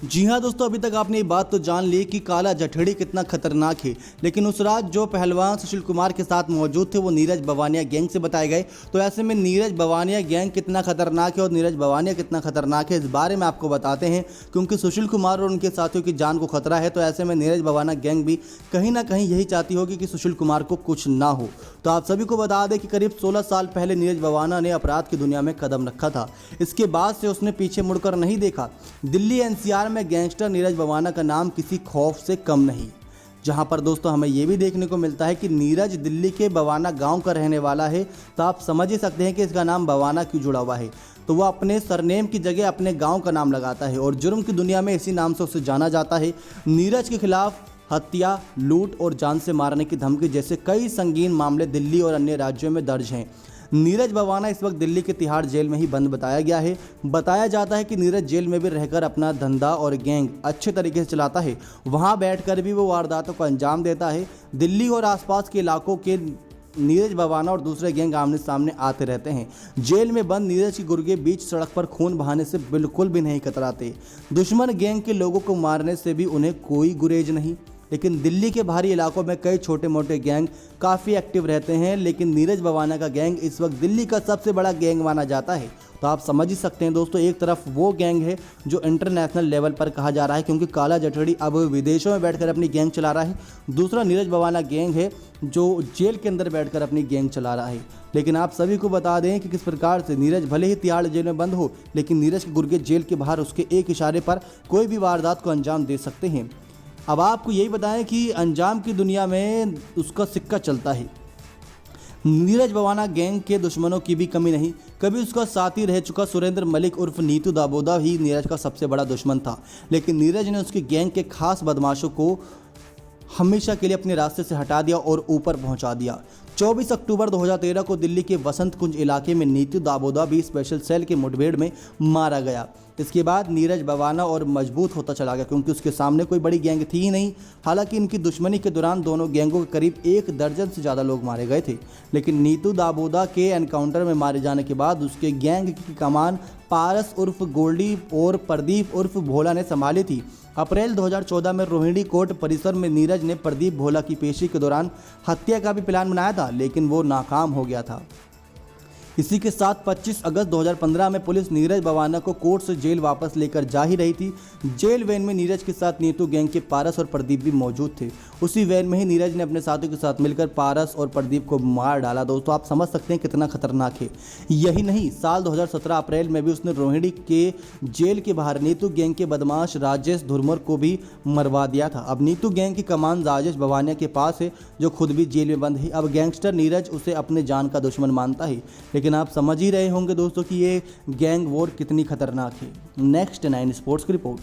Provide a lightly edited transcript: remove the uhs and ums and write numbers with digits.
जी हाँ दोस्तों, अभी तक आपने ये बात तो जान ली कि काला जठड़ी कितना खतरनाक है। लेकिन उस रात जो पहलवान सुशील कुमार के साथ मौजूद थे वो नीरज बवानिया गैंग से बताए गए। तो ऐसे में नीरज बवानिया गैंग कितना खतरनाक है और नीरज बवानिया कितना खतरनाक है इस बारे में आपको बताते हैं, क्योंकि सुशील कुमार और उनके साथियों की जान को खतरा है। तो ऐसे में नीरज बवानिया गैंग भी कहीं ना कहीं यही चाहती होगी कि सुशील कुमार को कुछ ना हो। तो आप सभी को बता दें कि करीब 16 साल पहले नीरज बवानिया ने अपराध की दुनिया में कदम रखा था। इसके बाद से उसने पीछे मुड़कर नहीं देखा। दिल्ली एनसीआर में गैंगस्टर नीरज बवाना का नाम किसी खौफ से कम नहीं। जहां पर दोस्तों हमें यह भी देखने को मिलता है कि नीरज दिल्ली के बवाना गांव का रहने वाला है। तो आप समझ ही सकते हैं कि इसका नाम बवाना क्यों जुड़ा हुआ है। तो वह अपने सरनेम की जगह अपने गांव का नाम लगाता है और जुर्म की दुनिया में इसी नाम से उसे जाना जाता है। नीरज के खिलाफ हत्या, लूट और जान से मारने की धमकी जैसे कई संगीन मामले दिल्ली और अन्य राज्यों में दर्ज हैं। नीरज बवाना इस वक्त दिल्ली के तिहाड़ जेल में ही बंद बताया गया है। बताया जाता है कि नीरज जेल में भी रहकर अपना धंधा और गैंग अच्छे तरीके से चलाता है। वहां बैठकर भी वो वारदातों को अंजाम देता है। दिल्ली और आसपास के इलाकों के नीरज बवाना और दूसरे गैंग आमने सामने आते रहते हैं। जेल में बंद नीरज की गुर्गे बीच सड़क पर खून बहाने से बिल्कुल भी नहीं कतराते। दुश्मन गैंग के लोगों को मारने से भी उन्हें कोई गुरेज नहीं। लेकिन दिल्ली के बाहरी इलाकों में कई छोटे मोटे गैंग काफ़ी एक्टिव रहते हैं। लेकिन नीरज बवाना का गैंग इस वक्त दिल्ली का सबसे बड़ा गैंग माना जाता है। तो आप समझ ही सकते हैं दोस्तों, एक तरफ वो गैंग है जो इंटरनेशनल लेवल पर कहा जा रहा है, क्योंकि काला जठड़ी अब विदेशों में बैठकर अपनी गैंग चला रहा है। दूसरा नीरज बवाना गैंग है जो जेल के अंदर बैठकर अपनी गैंग चला रहा है। लेकिन आप सभी को बता दें कि किस प्रकार से नीरज भले ही तिहाड़ जेल में बंद हो, लेकिन नीरज के गुर्गे जेल के बाहर उसके एक इशारे पर कोई भी वारदात को अंजाम दे सकते हैं। अब आपको यही बताएं कि अंजाम की दुनिया में उसका सिक्का चलता है। नीरज बवाना गैंग के दुश्मनों की भी कमी नहीं। कभी उसका साथी रह चुका सुरेंद्र मलिक उर्फ नीतू दाबोदा ही नीरज का सबसे बड़ा दुश्मन था। लेकिन नीरज ने उसके गैंग के खास बदमाशों को हमेशा के लिए अपने रास्ते से हटा दिया और ऊपर पहुंचा दिया। 24 अक्टूबर 2013 को दिल्ली के वसंत कुंज इलाके में नीतू दाबोदा भी स्पेशल सेल के मुठभेड़ में मारा गया। इसके बाद नीरज बवाना और मजबूत होता चला गया, क्योंकि उसके सामने कोई बड़ी गैंग थी ही नहीं। हालांकि इनकी दुश्मनी के दौरान दोनों गैंगों के करीब 1 दर्जन से ज़्यादा लोग मारे गए थे। लेकिन नीतू दाबोदा के एनकाउंटर में मारे जाने के बाद उसके गैंग की कमान पारस उर्फ गोल्डी और प्रदीप उर्फ भोला ने संभाली थी। अप्रैल 2014 में रोहिणी कोर्ट परिसर में नीरज ने प्रदीप भोला की पेशी के दौरान हत्या का भी प्लान बनाया था, लेकिन वो नाकाम हो गया था। इसी के साथ 25 अगस्त 2015 में पुलिस नीरज बवाना को कोर्ट से जेल वापस लेकर जा ही रही थी। जेल वैन में नीरज के साथ नीतू गैंग के पारस और प्रदीप भी मौजूद थे। उसी वैन में ही नीरज ने अपने साथियों के साथ मिलकर पारस और प्रदीप को मार डाला। दोस्तों आप समझ सकते हैं कितना खतरनाक है। यही नहीं, साल 2017 अप्रैल में भी उसने रोहिणी के जेल के बाहर नीतू गैंग के बदमाश राजेश धुरमुर को भी मरवा दिया था। अब नीतू गैंग की कमान राजेश बवानिया के पास है, जो खुद भी जेल में बंद है। अब गैंगस्टर नीरज उसे अपने जान का दुश्मन मानता है। लेकिन आप समझ ही रहे होंगे दोस्तों कि ये गैंग वॉर कितनी खतरनाक है। नेक्स्ट 9 स्पोर्ट्स की रिपोर्ट।